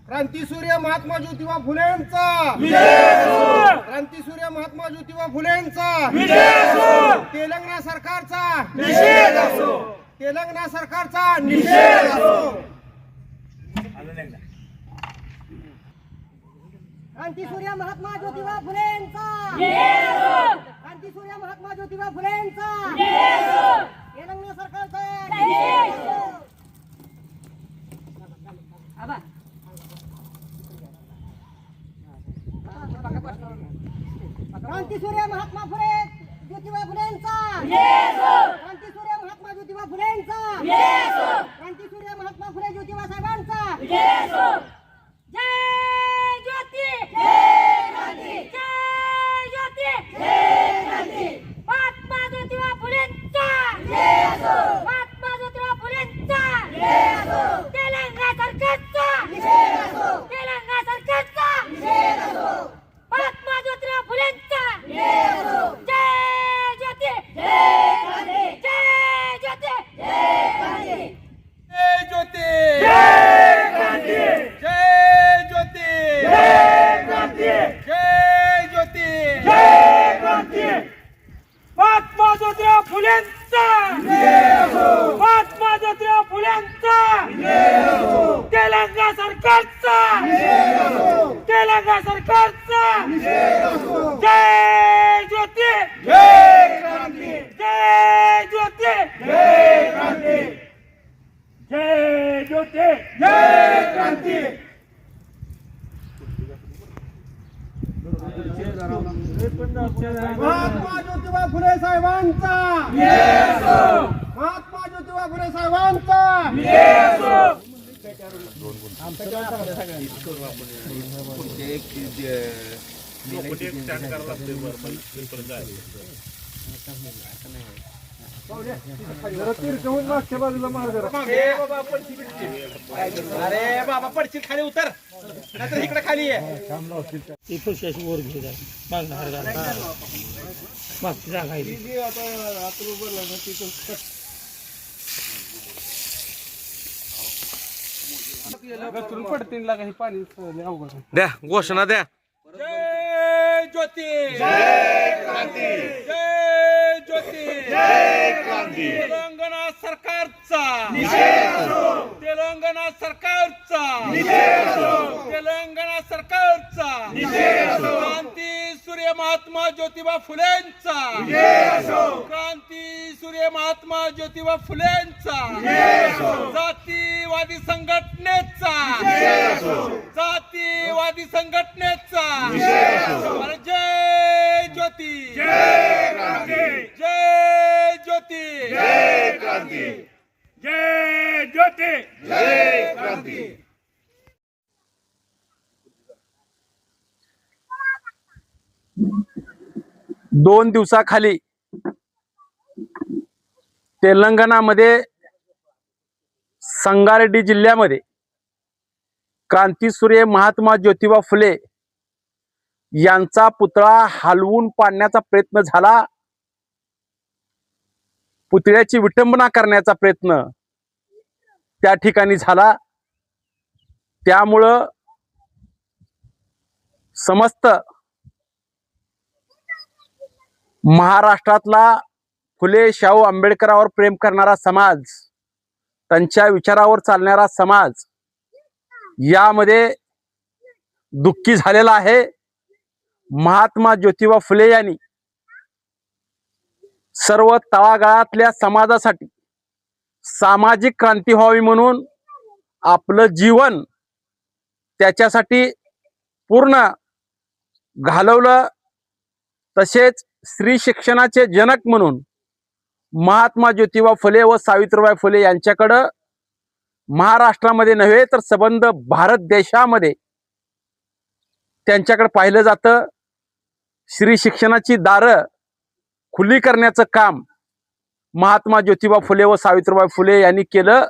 क्रांतीसूर्य महात्मा ज्योतिबा फुलेंचा, क्रांतीसूर्य महात्मा ज्योतिबा फुलेंचा, तेलंगणा सरकारचा निषेध असो, तेलंगणा सरकारचा निषेध असो. क्रांतीसूर्य महात्मा ज्योतिबा फुलेंचा, क्रांतीसूर्य महात्मा ज्योतिबा फुलेंचा, तेलंगणा सरकारचा क्रांतीसूर्य महात्मा फुले ज्योतिबा फुलेंचा, क्रांतीसूर्य महात्मा ज्योतिबा फुलेंचा, क्रांतीसूर्य महात्मा फुले ज्योतिबा साहेबांचा जय ज्योती, जय क्रांती, जय ज्योती, जय क्रांती. महात्मा ज्योतिबा फुलेंचा जय असो, महात्मा ज्योतिबा फुलेंचा जय असो, तेलंगणा सरकारचा निषेध असो, तेलंगणा सरकारचा निषेध असो, महात्मा ज्योतिबा फुलेंचा जय असो, जय ज्योती, जय क्रांती, जय ज्योती, जय क्रांती, जय ज्योती, जय क्रांती, जय ज्योती, जय क्रांती, जय ज्योती, जय क्रांती. महात्मा ज्योतिबा फुलेंचा, महात्मा ज्योतिबा फुलेंचा, तेलंगणा सरकारचा, तेलंगणा सरकारचा जय ज्योती, जय क्रांती, जय ज्योती, जय क्रांती, जय ज्योती. जय क्रांती. महात्मा ज्योतिबा फुले साहेबांचा, महात्मा ज्योतिबा फुले साहेबांचा मागच्या बाजूला अरे बाबा पडशील खाली उतर, नाहीतर इकडे खाली आहे. वर घेऊ मागची जागा आहे पडतील लागा हे पाणी अवघड. द्या घोषणा द्या. जय ज्योती, जय क्रांती, जय ज्योती, जय क्रांती. तेलंगणा सरकारचा निषेध असो, तेलंगणा सरकारचा निषेध असो, तेलंगणा सरकारचा निषेध असो, क्रांती सूर्य महात्मा ज्योतिबा फुलेंचा निषेध असो, क्रांती सूर्य महात्मा ज्योतिबा फुलेंचा निषेध असो, जातीवादी संघटनेचा निषेध असो, जातीवादी संघटनेचा निषेध असो. जय ज्योती, जय क्रांती, जय ज्योती, जय क्रांती, जय ज्योती, जय क्रांती. दोन दिवसाखाली तेलंगणामध्ये संगारेड्डी जिल्ह्यामध्ये क्रांतीसूर्य महात्मा ज्योतिबा फुले यांचा पुतळा हलवून पाडण्याचा प्रयत्न झाला. पुतळ्याची विटंबना करण्याचा प्रयत्न त्या ठिकाणी झाला. त्यामुळं समस्त महाराष्ट्रातला फुले शाहू आंबेडकरांवर प्रेम करणारा समाज, त्यांच्या विचारावर चालणारा समाज यामध्ये दुःखी झालेला आहे. महात्मा ज्योतिबा फुले यांनी सर्व तळागाळातल्या समाजासाठी सामाजिक क्रांती व्हावी म्हणून आपलं जीवन त्याच्यासाठी पूर्ण घालवलं. तसेच स्त्री शिक्षणाचे जनक म्हणून महात्मा ज्योतिबा फुले व सावित्रीबाई फुले यांच्याकडं महाराष्ट्रामध्ये नव्हे तर संबंध भारत देशामध्ये त्यांच्याकडे पाहिलं जातं. स्त्री शिक्षणाची दारं खुली करण्याचं काम महात्मा ज्योतिबा फुले व सावित्रीबाई फुले यांनी केलं.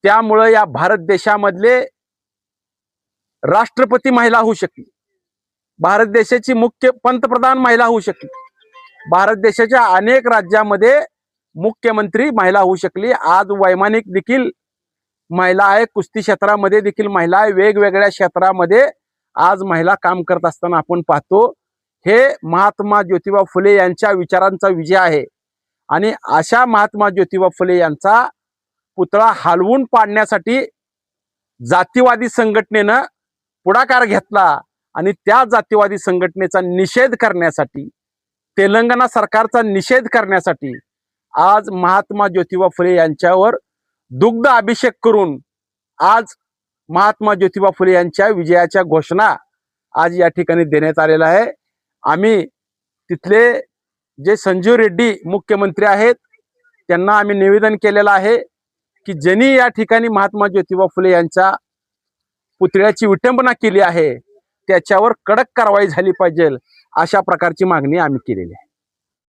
त्यामुळं या भारत देशामधले राष्ट्रपती महिला होऊ शकली, भारत देशाची मुख्य पंतप्रधान महिला होऊ शकली, भारत देशाच्या अनेक राज्यामध्ये मुख्यमंत्री महिला होऊ शकली. आज वैमानिक देखील महिला आहे, कुस्ती क्षेत्रामध्ये देखील महिला आहे, वेगवेगळ्या क्षेत्रामध्ये आज महिला काम करत असताना आपण पाहतो. हे महात्मा ज्योतिबा फुले यांच्या विचारांचा विजय आहे आणि अशा महात्मा ज्योतिबा फुले यांचा पुतळा हलवून पाडण्यासाठी जातीवादी संघटनेनं पुढाकार घेतला आणि त्या जातीवादी संघटनेचा निषेध करण्यासाठी, तेलंगणा सरकारचा निषेध करण्यासाठी आज महात्मा ज्योतिबा फुले यांच्यावर दुग्ध अभिषेक करून आज महात्मा ज्योतिबा फुले यांच्या विजयाच्या घोषणा आज या ठिकाणी देण्यात आलेला आहे. आम्ही तिथले जे संजीव रेड्डी मुख्यमंत्री आहेत त्यांना आम्ही निवेदन केलेलं आहे की ज्यांनी या ठिकाणी महात्मा ज्योतिबा फुले यांच्या पुतळ्याची विटंबना केली आहे त्याच्यावर कडक कारवाई झाली पाहिजे, अशा प्रकारची मागणी आम्ही केलेली आहे.